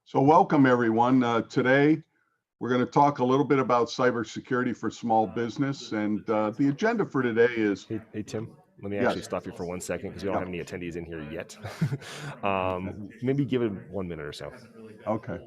So welcome everyone. Today we're going to talk a little bit about cybersecurity for small business, and the agenda for today is Hey, Tim, let me actually yes, stop you for 1 second because we don't yeah, have any attendees in here yet. Maybe give it 1 minute or so. okay.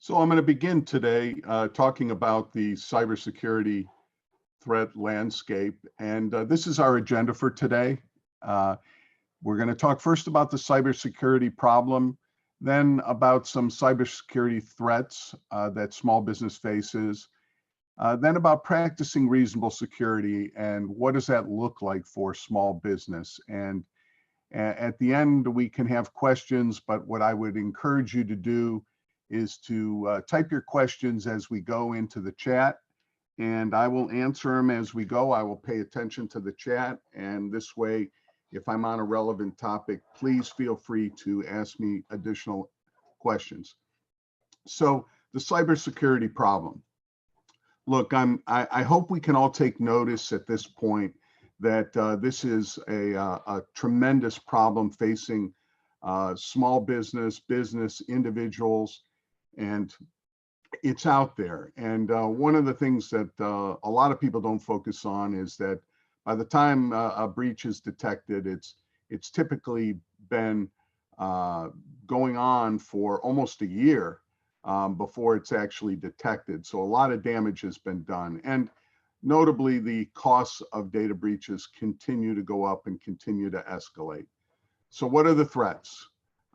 So I'm going to begin today talking about the cybersecurity threat landscape, and this is our agenda for today. Uh, we're going to talk first about the cybersecurity problem, then about some cybersecurity threats that small business faces, then about practicing reasonable security and what does that look like for small business. And at the end, we can have questions, but what I would encourage you to do is to type your questions as we go into the chat, and I will answer them as we go. I will pay attention to the chat, and this way, if I'm on a relevant topic, please feel free to ask me additional questions. So the cybersecurity problem. Look, I hope we can all take notice at this point that this is a tremendous problem facing small business individuals, and it's out there. And one of the things that a lot of people don't focus on is that by the time a breach is detected, it's typically been going on for almost a year before it's actually detected. So a lot of damage has been done. And notably, the costs of data breaches continue to go up and continue to escalate. So what are the threats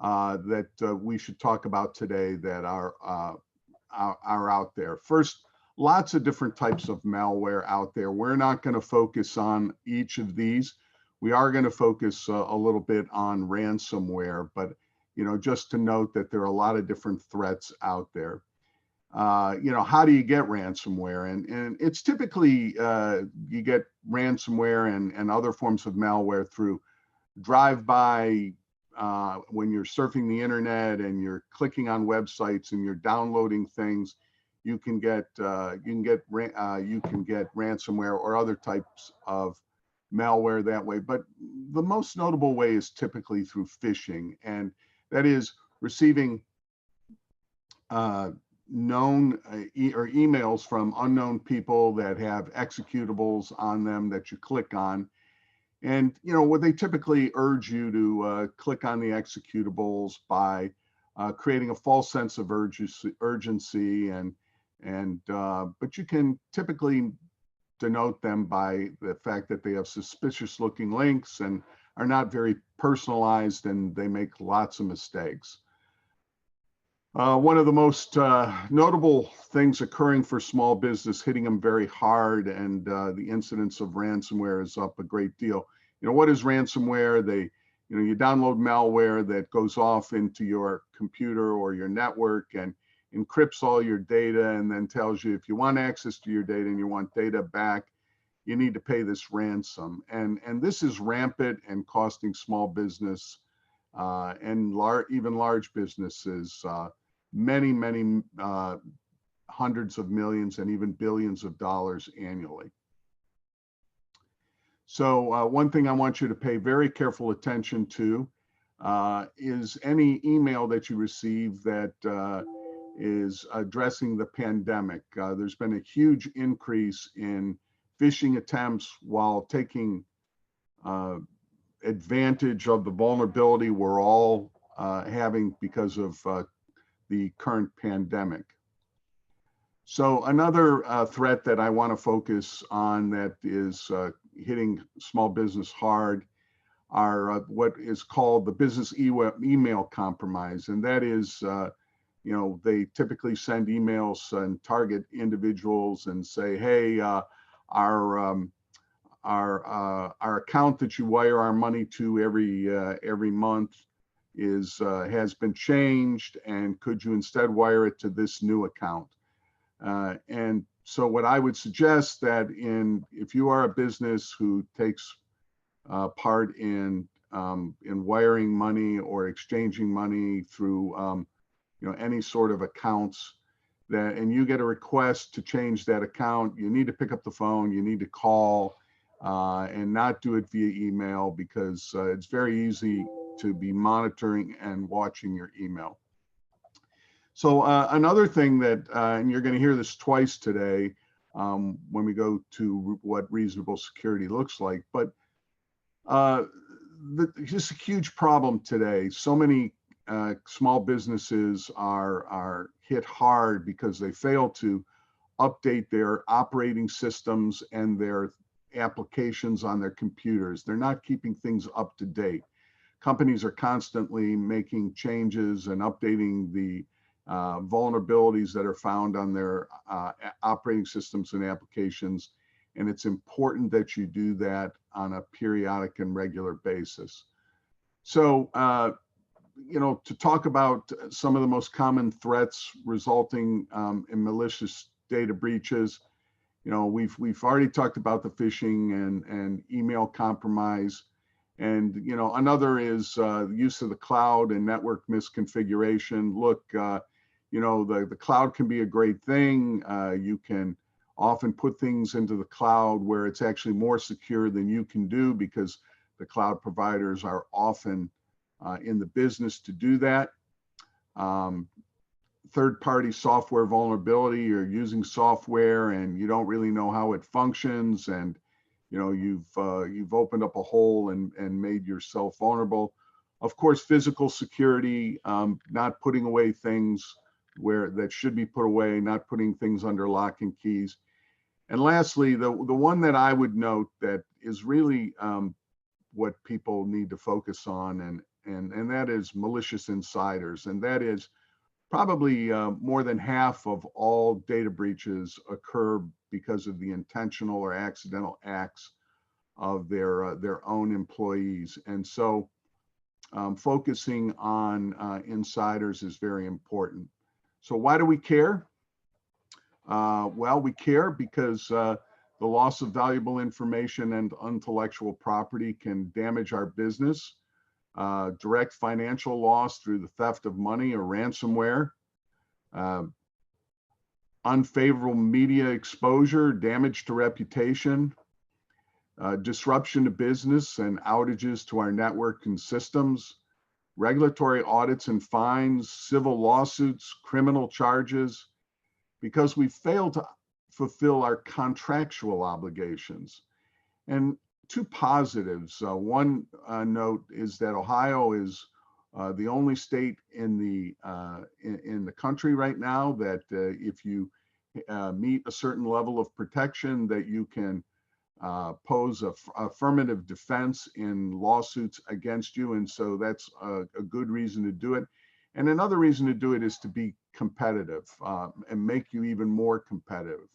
that we should talk about today that are out there? First, lots of different types of malware out there. We're not going to focus on each of these. We are going to focus a little bit on ransomware, but just to note that there are a lot of different threats out there. How do you get ransomware? And it's typically you get ransomware and other forms of malware through drive-by, when you're surfing the internet and you're clicking on websites and you're downloading things. You can get ransomware or other types of malware that way. But the most notable way is typically through phishing, and that is receiving known or emails from unknown people that have executables on them that you click on. And what they typically urge you to click on the executables by creating a false sense of urgency, but you can typically denote them by the fact that they have suspicious looking links and are not very personalized and they make lots of mistakes. One of the most notable things occurring for small business, hitting them very hard, and the incidence of ransomware is up a great deal. What is ransomware? You download malware that goes off into your computer or your network and encrypts all your data and then tells you if you want access to your data and you want data back, you need to pay this ransom. And this is rampant and costing small business and even large businesses many hundreds of millions and even billions of dollars annually. So one thing I want you to pay very careful attention to is any email that you receive that is addressing the pandemic. There's been a huge increase in phishing attempts while taking advantage of the vulnerability we're all having because of the current pandemic. So another threat that I want to focus on that is hitting small business hard are what is called the business email compromise. And that is, they typically send emails and target individuals and say, hey, our account that you wire our money to every month has been changed, and could you instead wire it to this new account? And so what I would suggest that if you are a business who takes part in wiring money or exchanging money through any sort of accounts, and you get a request to change that account, you need to pick up the phone, you need to call, and not do it via email, because it's very easy to be monitoring and watching your email. So another thing that, and you're going to hear this twice today when we go to what reasonable security looks like, but just a huge problem today. So many small businesses are hit hard because they fail to update their operating systems and their applications on their computers. They're not keeping things up to date. Companies are constantly making changes and updating the vulnerabilities that are found on their operating systems and applications. And it's important that you do that on a periodic and regular basis. So, to talk about some of the most common threats resulting in malicious data breaches, we've already talked about the phishing and email compromise. And, another is the use of the cloud and network misconfiguration. Look, the cloud can be a great thing. You can often put things into the cloud where it's actually more secure than you can do, because the cloud providers are often in the business to do that. Third-party software vulnerability, you're using software and you don't really know how it functions, and you've opened up a hole and made yourself vulnerable. Of course, physical security, not putting away things that should be put away, not putting things under lock and keys. And lastly, the one that I would note that is really what people need to focus on, and that is malicious insiders. And that is probably more than half of all data breaches occur because of the intentional or accidental acts of their own employees. And so focusing on insiders is very important. So why do we care? Well, we care because the loss of valuable information and intellectual property can damage our business, direct financial loss through the theft of money or ransomware, unfavorable media exposure, damage to reputation, disruption to business and outages to our network and systems, regulatory audits and fines, civil lawsuits, criminal charges, because we failed to fulfill our contractual obligations. And two positives. One note is that Ohio is the only state in the country right now that if you meet a certain level of protection, that you can pose a affirmative defense in lawsuits against you. And so that's a good reason to do it. And another reason to do it is to be competitive and make you even more competitive.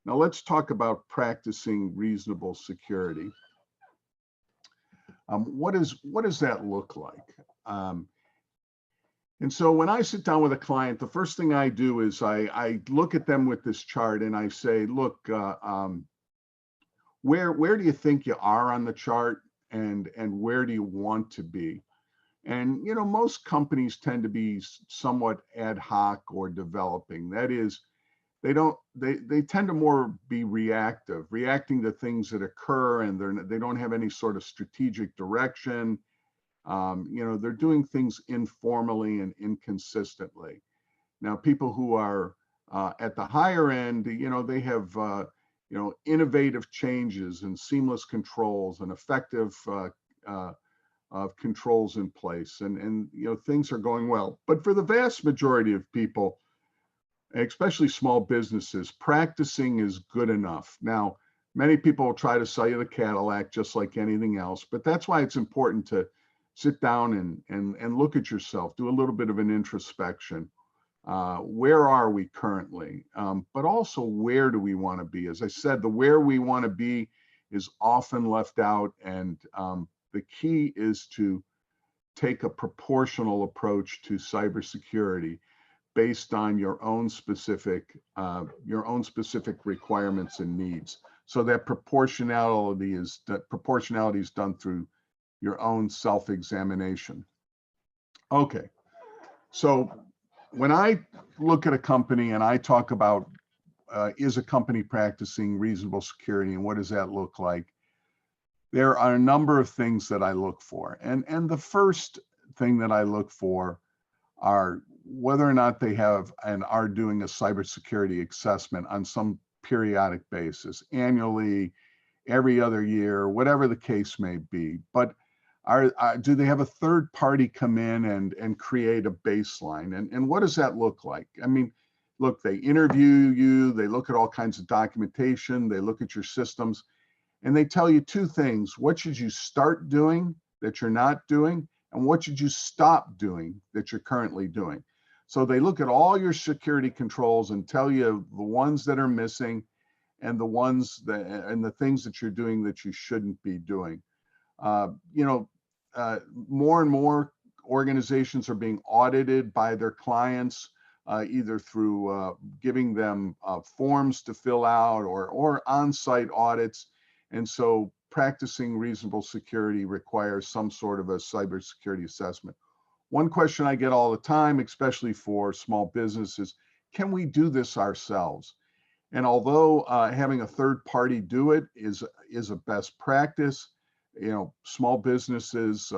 Now let's talk about practicing reasonable security. What does that look like? And so when I sit down with a client, the first thing I do is I look at them with this chart and I say, look, where do you think you are on the chart, and where do you want to be? And you know, most companies tend to be somewhat ad hoc or developing. That is, they tend to more be reacting to things that occur, and they don't have any sort of strategic direction. You know, they're doing things informally and inconsistently. Now, people who are at the higher end, you know, they have you know, innovative changes and seamless controls and effective controls in place, and you know, things are going well. But for the vast majority of people, especially small businesses, practicing is good enough. Now, many people will try to sell you the Cadillac just like anything else, but that's why it's important to sit down and look at yourself, do a little bit of an introspection. Where are we currently? But also, where do we want to be? As I said, the where we want to be is often left out, and the key is to take a proportional approach to cybersecurity based on your own specific requirements and needs. So that proportionality is done through your own self-examination. Okay, so when I look at a company and I talk about is a company practicing reasonable security and what does that look like, there are a number of things that I look for. And the first thing that I look for are whether or not they have and are doing a cybersecurity assessment on some periodic basis, annually, every other year, whatever the case may be. But do they have a third party come in and create a baseline? And what does that look like? I mean, look, they interview you, they look at all kinds of documentation, they look at your systems, and they tell you two things. What should you start doing that you're not doing? And what should you stop doing that you're currently doing? So they look at all your security controls and tell you the ones that are missing and the things that you're doing that you shouldn't be doing. You know, more and more organizations are being audited by their clients, either through giving them forms to fill out or on-site audits. And so practicing reasonable security requires some sort of a cybersecurity assessment. One question I get all the time, especially for small businesses, can we do this ourselves? And although having a third party do it is a best practice, you know, small businesses,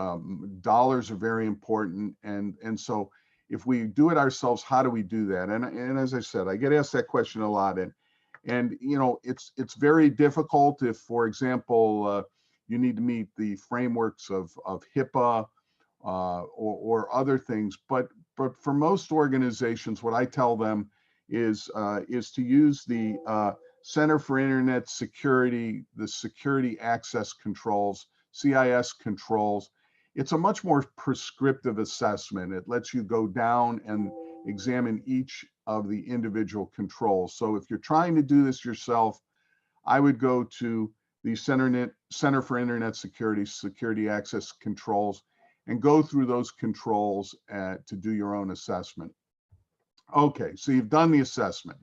dollars are very important. And so if we do it ourselves, how do we do that? And as I said, I get asked that question a lot. And you know, it's very difficult if, for example, you need to meet the frameworks of HIPAA or other things. But for most organizations, what I tell them is to use the Center for Internet Security, the Security Access Controls, CIS controls. It's a much more prescriptive assessment. It lets you go down and examine each of the individual controls. So if you're trying to do this yourself, I would go to the Center for Internet Security, Security Access Controls, and go through those controls to do your own assessment. Okay, so you've done the assessment.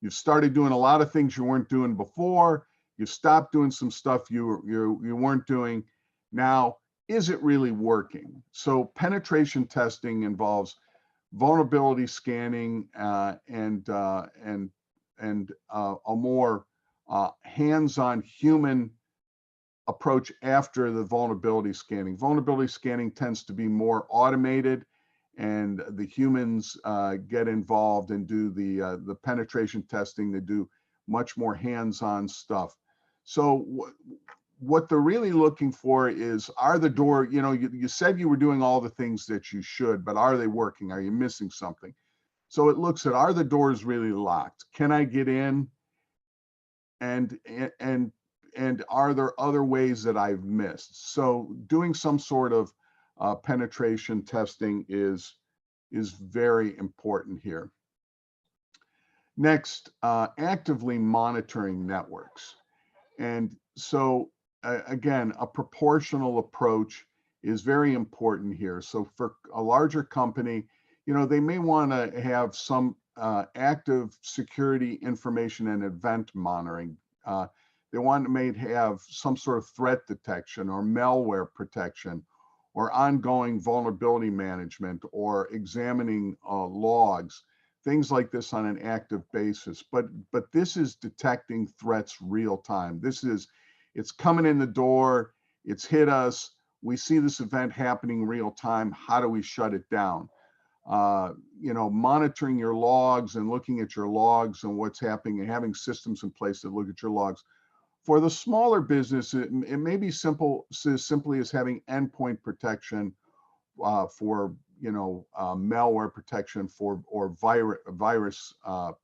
You've started doing a lot of things you weren't doing before. You stopped doing some stuff you weren't doing. Now, is it really working? So penetration testing involves vulnerability scanning and a more hands-on human approach after the vulnerability scanning. Vulnerability scanning tends to be more automated, and the humans get involved and do the penetration testing. They do much more hands-on stuff. So what they're really looking for is, are the door, you know, you said you were doing all the things that you should, but are they working? Are you missing something? So it looks at, are the doors really locked? Can I get in? And are there other ways that I've missed? So doing some sort of penetration testing is very important here. Next, actively monitoring networks. And so again, a proportional approach is very important here. So for a larger company, they may want to have some active security information and event monitoring. They may have some sort of threat detection or malware protection or ongoing vulnerability management or examining logs, things like this on an active basis. But this is detecting threats real time. It's coming in the door, it's hit us, we see this event happening real time, how do we shut it down? Monitoring your logs and looking at your logs and what's happening and having systems in place that look at your logs. For the smaller business, it may be simply as having endpoint protection for malware protection or virus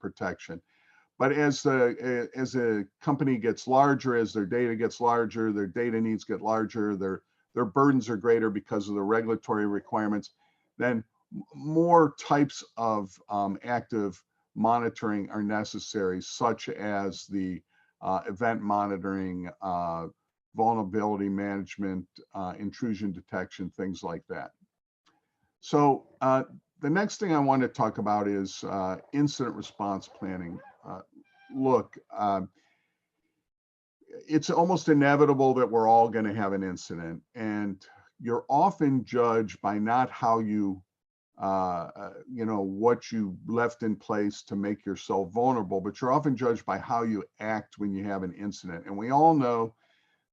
protection. But as a company gets larger, as their data gets larger, their data needs get larger, their burdens are greater because of the regulatory requirements, then more types of active monitoring are necessary, such as the event monitoring, vulnerability management, intrusion detection, things like that. So the next thing I want to talk about is incident response planning. Look, it's almost inevitable that we're all going to have an incident, and you're often judged by not how you, what you left in place to make yourself vulnerable, but you're often judged by how you act when you have an incident. And we all know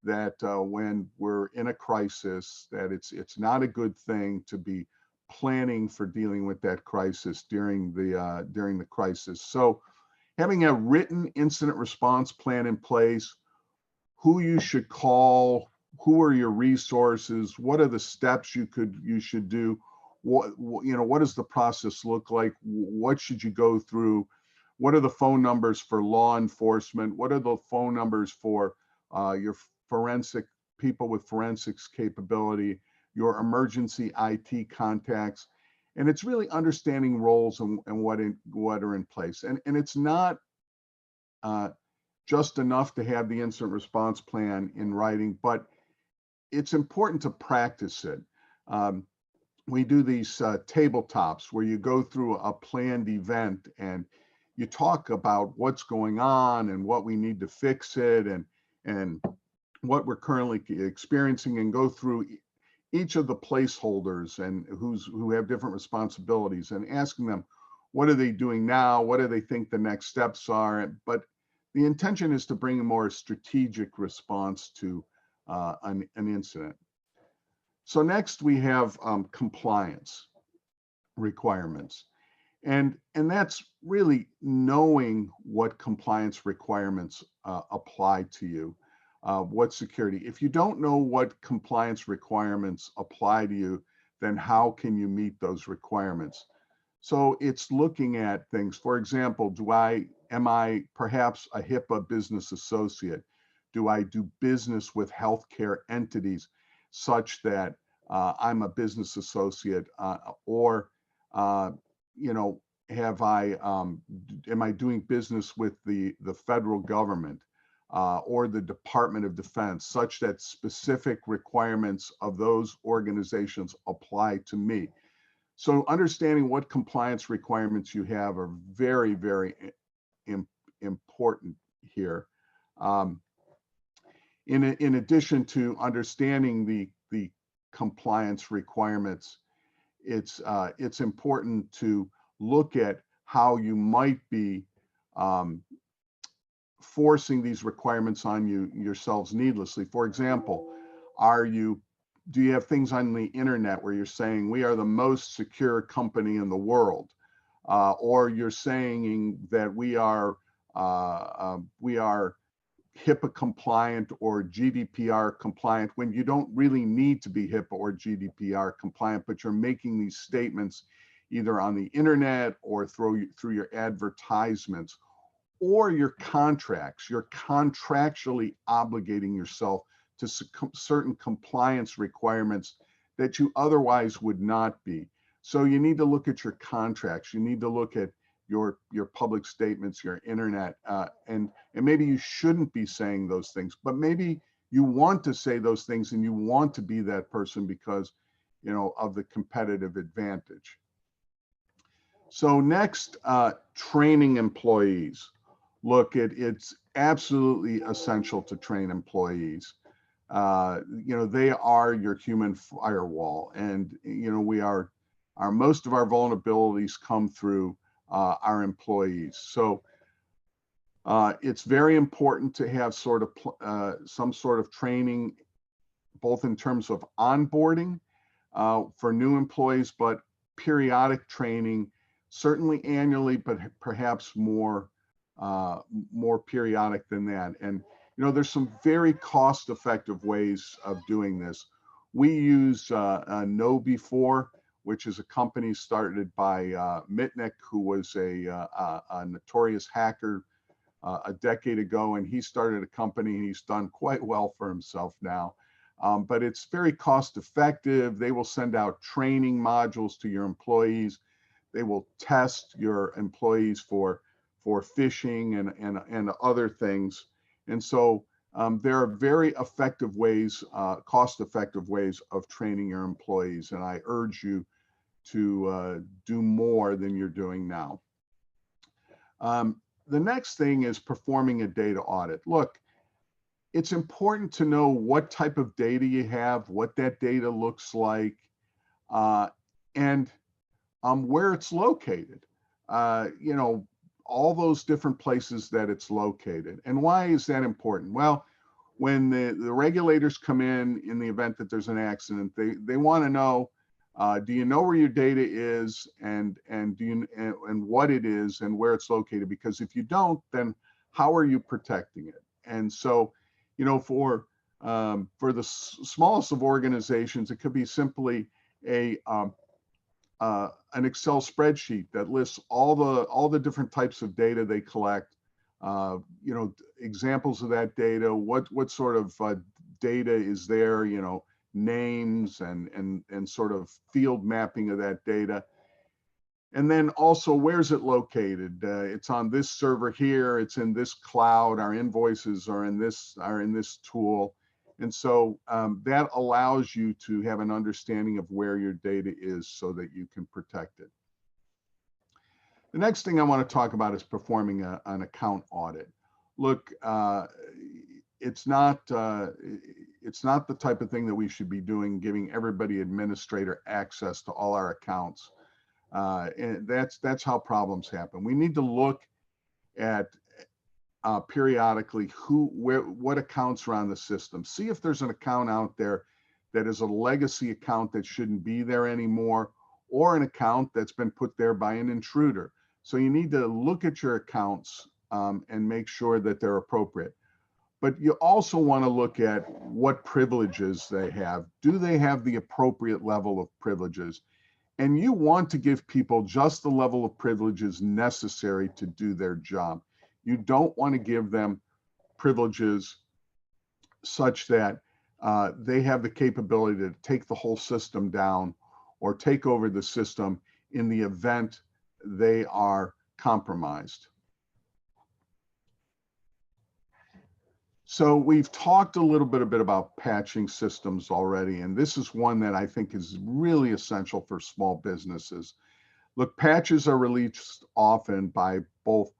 that when we're in a crisis, that it's not a good thing to be planning for dealing with that crisis during the crisis. So having a written incident response plan in place, who you should call, who are your resources, what are the steps you should do, what does the process look like, what should you go through, what are the phone numbers for law enforcement, what are the phone numbers for your forensic people with forensics capability, your emergency IT contacts. And it's really understanding roles and what are in place. And it's not just enough to have the incident response plan in writing, but it's important to practice it. We do these tabletops where you go through a planned event and you talk about what's going on and what we need to fix it and what we're currently experiencing, and go through each of the placeholders and who have different responsibilities and asking them, what are they doing now? What do they think the next steps are? But the intention is to bring a more strategic response to an incident. So next we have compliance requirements. And that's really knowing what compliance requirements apply to you. What security. If you don't know what compliance requirements apply to you, then how can you meet those requirements? So it's looking at things. For example, am I perhaps a HIPAA business associate? Do I do business with healthcare entities such that I'm a business associate, or am I doing business with the federal government? Or the Department of Defense, such that specific requirements of those organizations apply to me. So understanding what compliance requirements you have are very, very important here. In addition to understanding the compliance requirements, it's important to look at how you might be forcing these requirements on yourselves needlessly. For example, do you have things on the internet where you're saying we are the most secure company in the world, or you're saying that we are HIPAA compliant or GDPR compliant, when you don't really need to be HIPAA or GDPR compliant, but you're making these statements either on the internet or through your advertisements? or your contracts. You're contractually obligating yourself to certain compliance requirements that you otherwise would not be. So you need to look at your contracts. You need to look at your public statements, your internet, and maybe you shouldn't be saying those things, but maybe you want to say those things and you want to be that person because, you know, of the competitive advantage. So next, training employees. Look, it's absolutely essential to train employees. You know, they are your human firewall, and you know our most of our vulnerabilities come through our employees. So it's very important to have sort of some sort of training, both in terms of onboarding for new employees, but periodic training, certainly annually, but perhaps more periodic than that. And you know, there's some very cost-effective ways of doing this. We use KnowBe4, which is a company started by Mitnick, who was a notorious hacker a decade ago, and he started a company and he's done quite well for himself now. But it's very cost effective. They will send out training modules to your employees. They will test your employees for phishing and other things. And so there are very effective ways, cost effective ways of training your employees. And I urge you to do more than you're doing now. The next thing is performing a data audit. Look, it's important to know what type of data you have, what that data looks like, and where it's located. You know, all those different places that it's located. And why is that important? Well, when the regulators come in the event that there's an accident, they want to know, do you know where your data is, and do you and what it is and where it's located? Because if you don't, then how are you protecting it? And so, you know, for the smallest of organizations, it could be simply an Excel spreadsheet that lists all the different types of data they collect. You know, examples of that data, what sort of data is there, you know, names and sort of field mapping of that data. And then also, where's it located? It's on this server here, it's in this cloud, our invoices are in this tool. And so that allows you to have an understanding of where your data is so that you can protect it. The next thing I want to talk about is performing an account audit. Look, it's not the type of thing that we should be doing, giving everybody administrator access to all our accounts. And that's how problems happen. We need to look at periodically what accounts are on the system. See if there's an account out there that is a legacy account that shouldn't be there anymore, or an account that's been put there by an intruder. So you need to look at your accounts and make sure that they're appropriate. But you also want to look at what privileges they have. Do they have the appropriate level of privileges? And you want to give people just the level of privileges necessary to do their job. You don't want to give them privileges such that they have the capability to take the whole system down or take over the system in the event they are compromised. So we've talked a little bit about patching systems already, and this is one that I think is really essential for small businesses. Look, patches are released often by both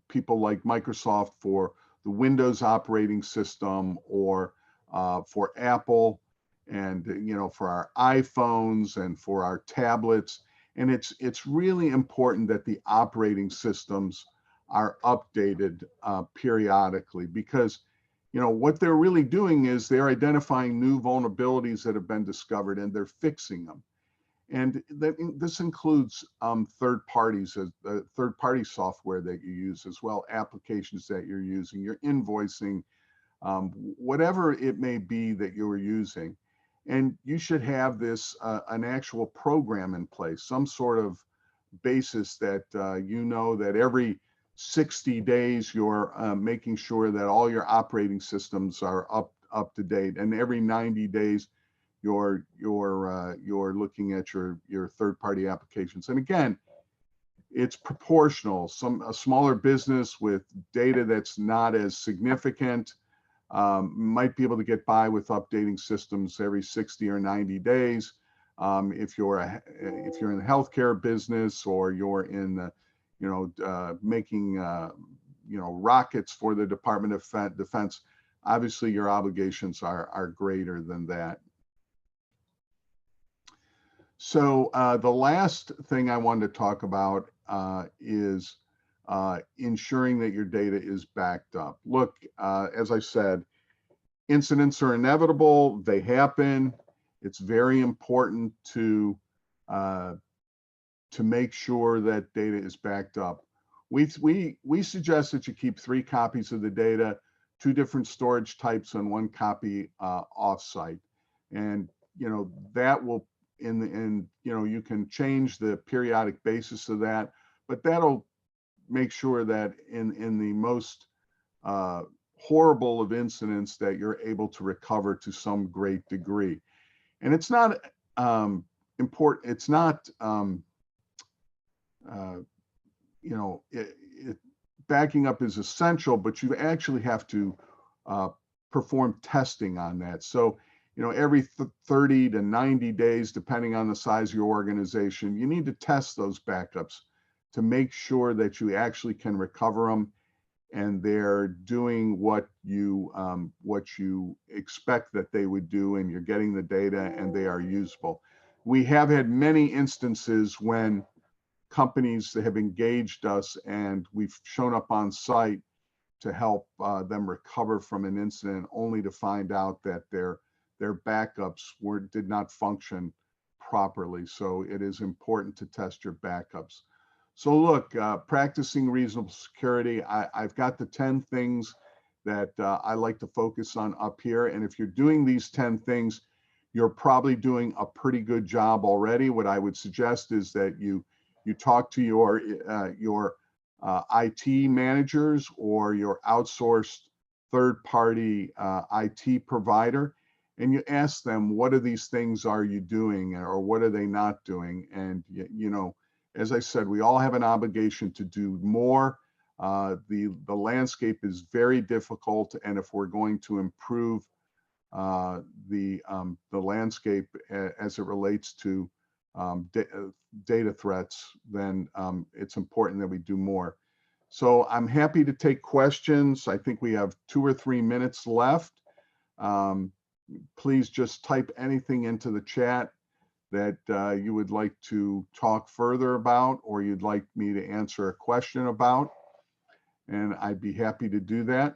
people like Microsoft for the Windows operating system, or for Apple, and you know, for our iPhones and for our tablets. And it's really important that the operating systems are updated periodically, because you know what they're really doing is they're identifying new vulnerabilities that have been discovered and they're fixing them. And this includes third-party software that you use as well, applications that you're using, your invoicing, whatever it may be that you're using. And you should have this an actual program in place, some sort of basis that you know that every 60 days you're making sure that all your operating systems are up to date, and every 90 days you're looking at your third-party applications. And again, it's proportional. A smaller business with data that's not as significant might be able to get by with updating systems every 60 or 90 days. If you're in the healthcare business, or you're in the, making rockets for the Department of Defense, obviously your obligations are greater than that. So the last thing I wanted to talk about is ensuring that your data is backed up. Look, as I said, incidents are inevitable. They happen. It's very important to make sure that data is backed up. We suggest that you keep 3 copies of the data, 2 different storage types, and 1 copy offsite. And that will you can change the periodic basis of that, but that'll make sure that in the most horrible of incidents that you're able to recover to some great degree. And it's not important. It's not backing up is essential, but you actually have to perform testing on that. So every 30 to 90 days, depending on the size of your organization, you need to test those backups to make sure that you actually can recover them and they're doing what you expect that they would do, and you're getting the data and they are usable. We have had many instances when companies have engaged us and we've shown up on site to help them recover from an incident, only to find out that their backups did not function properly. So it is important to test your backups. So look, practicing reasonable security, I've got the 10 things that I like to focus on up here. And if you're doing these 10 things, you're probably doing a pretty good job already. What I would suggest is that you talk to your IT managers or your outsourced third-party IT provider, and you ask them, what of these things are you doing, or what are they not doing? And as I said, we all have an obligation to do more. The landscape is very difficult, and if we're going to improve the landscape as it relates to data threats, then it's important that we do more. So I'm happy to take questions. I think we have 2 or 3 minutes left. Please just type anything into the chat that you would like to talk further about, or you'd like me to answer a question about, and I'd be happy to do that.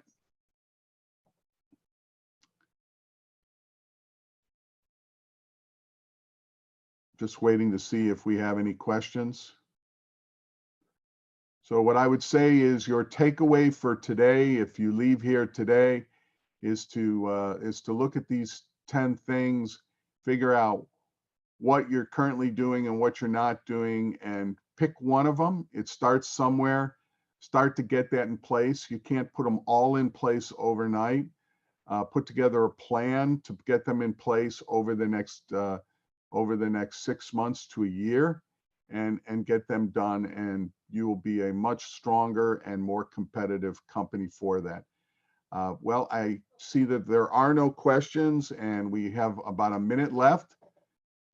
Just waiting to see if we have any questions. So what I would say is your takeaway for today, if you leave here today, is to look at these 10 things, figure out what you're currently doing and what you're not doing, and pick one of them. It starts somewhere. Start to get that in place. You can't put them all in place overnight. Put together a plan to get them in place over the next 6 months to a year, and get them done, and you will be a much stronger and more competitive company for that. Well, I see that there are no questions, and we have about a minute left.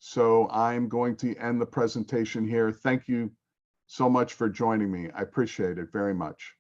So I'm going to end the presentation here. Thank you so much for joining me. I appreciate it very much.